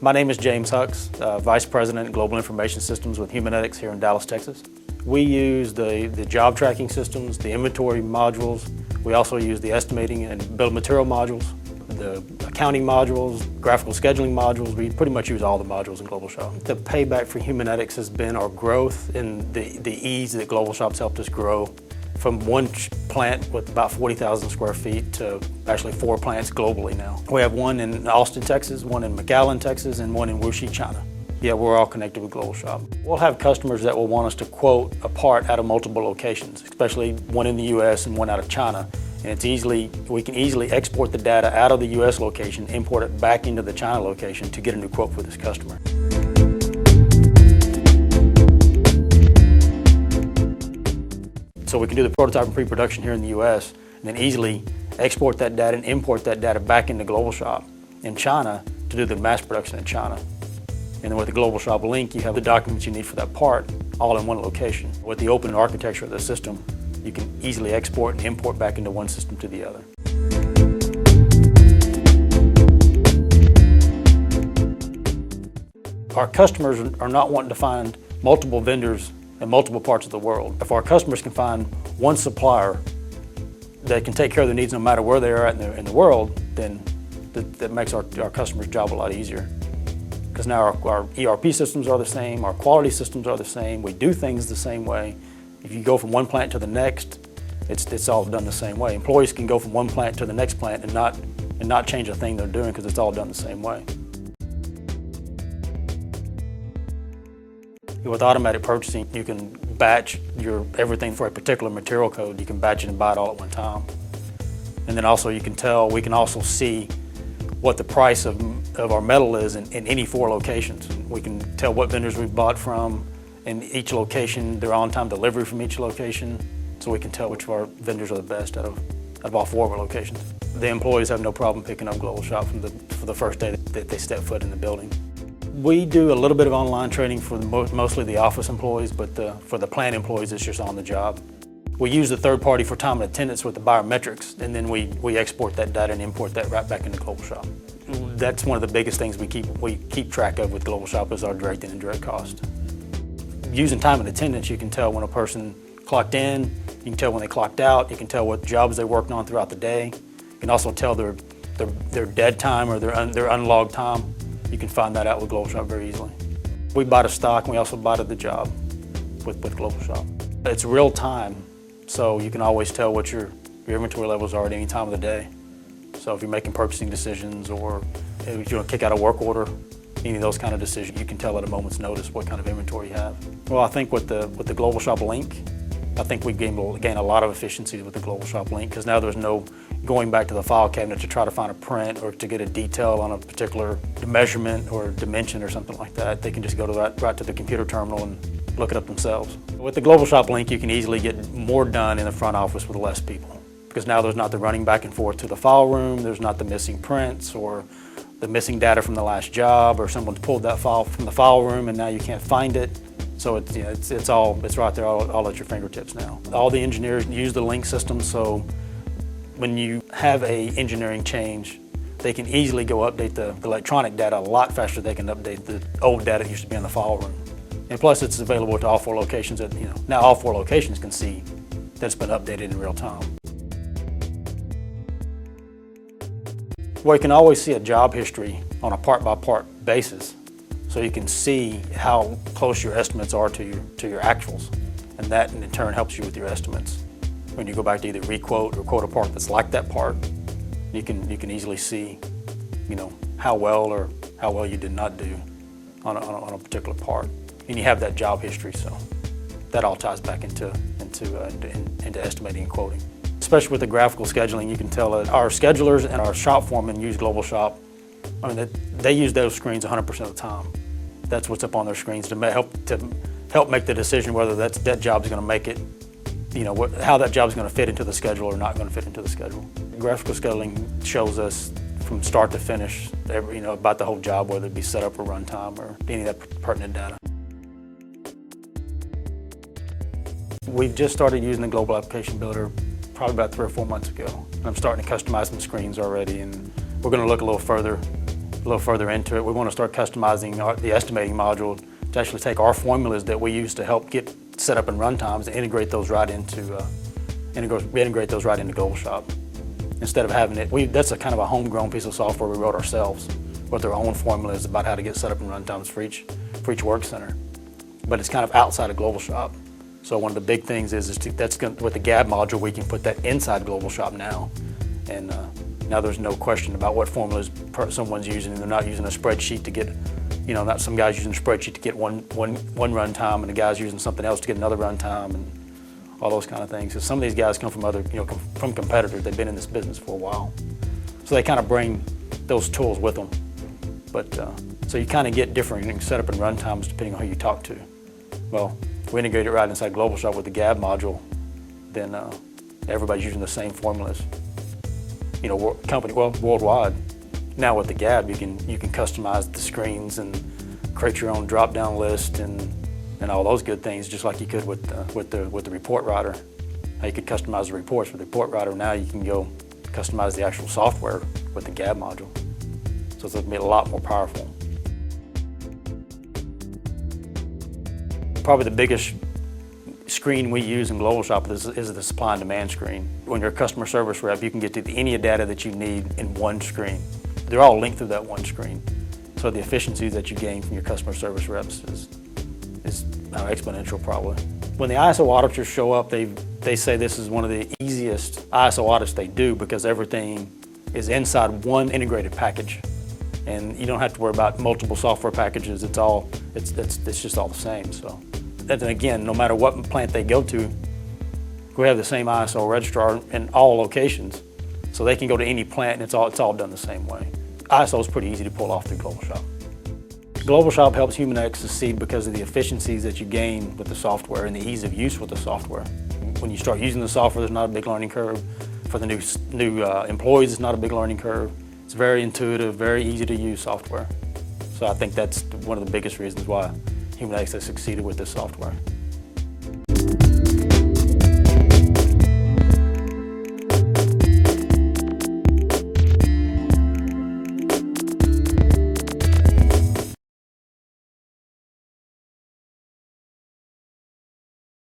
My name is James Hucks, Vice President, Global Information Systems with Humanetics here in Dallas, Texas. We use the job tracking systems, the inventory modules. We also use the estimating and bill of material modules, the accounting modules, graphical scheduling modules. We pretty much use all the modules in Global Shop. The payback for Humanetics has been our growth and the ease that Global Shop's helped us grow from one plant with about 40,000 square feet to actually 4 plants globally now. We have one in Austin, Texas, one in McAllen, Texas, and one in Wuxi, China. Yeah, we're all connected with Global Shop. We'll have customers that will want us to quote a part out of multiple locations, especially one in the US and one out of China. And we can easily export the data out of the US location, import it back into the China location to get a new quote for this customer. So we can do the prototype and pre-production here in the US and then easily export that data and import that data back into Global Shop in China to do the mass production in China. And then with the Global Shop link, you have the documents you need for that part all in one location. With the open architecture of the system, you can easily export and import back into one system to the other. Our customers are not wanting to find multiple vendors in multiple parts of the world. If our customers can find one supplier that can take care of their needs no matter where they are at in the world, then that makes our customers' job a lot easier. Because now our ERP systems are the same, our quality systems are the same, we do things the same way. If you go from one plant to the next, it's all done the same way. Employees can go from one plant to the next plant and not change a thing they're doing because it's all done the same way. With automatic purchasing, you can batch everything for a particular material code. You can batch it and buy it all at one time. And then also we can also see what the price of our metal is in any 4 locations. We can tell what vendors we've bought from in each location, their on-time delivery from each location, so we can tell which of our vendors are the best out of all 4 of our locations. The employees have no problem picking up Global Shop for the first day that they step foot in the building. We do a little bit of online training for mostly the office employees, but for the plant employees, it's just on the job. We use the third party for time and attendance with the biometrics, and then we export that data and import that right back into Global Shop. That's one of the biggest things we keep track of with Global Shop is our direct and indirect cost. Using time and attendance, you can tell when a person clocked in, you can tell when they clocked out, you can tell what jobs they worked on throughout the day. You can also tell their dead time or their unlogged time. You can find that out with Global Shop very easily. We buy to stock and we also buy to the job with Global Shop. It's real time, so you can always tell what your inventory levels are at any time of the day. So if you're making purchasing decisions or if you want to kick out a work order, any of those kind of decisions, you can tell at a moment's notice what kind of inventory you have. Well, I think with the Global Shop link, I think we gain a lot of efficiency with the Global Shop link because now there's no going back to the file cabinet to try to find a print or to get a detail on a particular measurement or dimension or something like that. They can just go to right to the computer terminal and look it up themselves. With the Global Shop link, you can easily get more done in the front office with less people because now there's not the running back and forth to the file room, there's not the missing prints or the missing data from the last job or someone's pulled that file from the file room and now you can't find it. So it's right there all at your fingertips now. All the engineers use the link system, so when you have a engineering change, they can easily go update the electronic data a lot faster than they can update the old data that used to be in the file room. And plus it's available to all 4 locations now all 4 locations can see that it's been updated in real time. Well, you can always see a job history on a part-by-part basis. So you can see how close your estimates are to your actuals. And that in turn helps you with your estimates. When you go back to either requote or quote a part that's like that part, you can easily see, how well you did not do on a particular part. And you have that job history, so that all ties back into estimating and quoting. Especially with the graphical scheduling, you can tell that our schedulers and our shop foremen use Global Shop. They use those screens 100% of the time. That's what's up on their screens to help make the decision whether that job's going to make it, how that job's going to fit into the schedule or not going to fit into the schedule. Graphical scheduling shows us from start to finish, about the whole job, whether it be setup or runtime or any of that pertinent data. We've just started using the Global Application Builder probably about 3 or 4 months ago. And I'm starting to customize some screens already, and we're going to look a little further little further into it, we want to start customizing the estimating module to actually take our formulas that we use to help get set up in runtimes and integrate those right into Global Shop. Instead of having it, that's a kind of a homegrown piece of software we wrote ourselves with our own formulas about how to get set up in runtimes for each work center. But it's kind of outside of Global Shop. So one of the big things is with the GAB module, we can put that inside Global Shop now. And now there's no question about what formulas someone's using, and they're not using a spreadsheet to get, not some guys using a spreadsheet to get one runtime, and the guy's using something else to get another runtime, and all those kind of things. So some of these guys come from from competitors. They've been in this business for a while. So they kind of bring those tools with them. But so you kind of get different setup and runtimes depending on who you talk to. Well, if we integrate it right inside Global Shop with the GAB module, then everybody's using the same formulas. Worldwide. Now with the GAB, you can customize the screens and create your own drop-down list and all those good things, just like you could with the report writer. How you could customize the reports with the report writer. Now you can go customize the actual software with the GAB module. So it's going to be a lot more powerful. Probably the biggest screen we use in Global Shop is the supply and demand screen. When you're a customer service rep, you can get to any data that you need in one screen. They're all linked through that one screen. So the efficiency that you gain from your customer service reps is exponential probably. When the ISO auditors show up, they say this is one of the easiest ISO audits they do because everything is inside one integrated package. And you don't have to worry about multiple software packages. It's just all the same. So, and again, no matter what plant they go to, we have the same ISO registrar in all locations, so they can go to any plant and it's all done the same way. ISO is pretty easy to pull off through Global Shop. Global Shop helps Humanetics succeed because of the efficiencies that you gain with the software and the ease of use with the software. When you start using the software, there's not a big learning curve. For the new employees, it's not a big learning curve. It's very intuitive, very easy to use software. So I think that's one of the biggest reasons why Humanetics has succeeded with this software.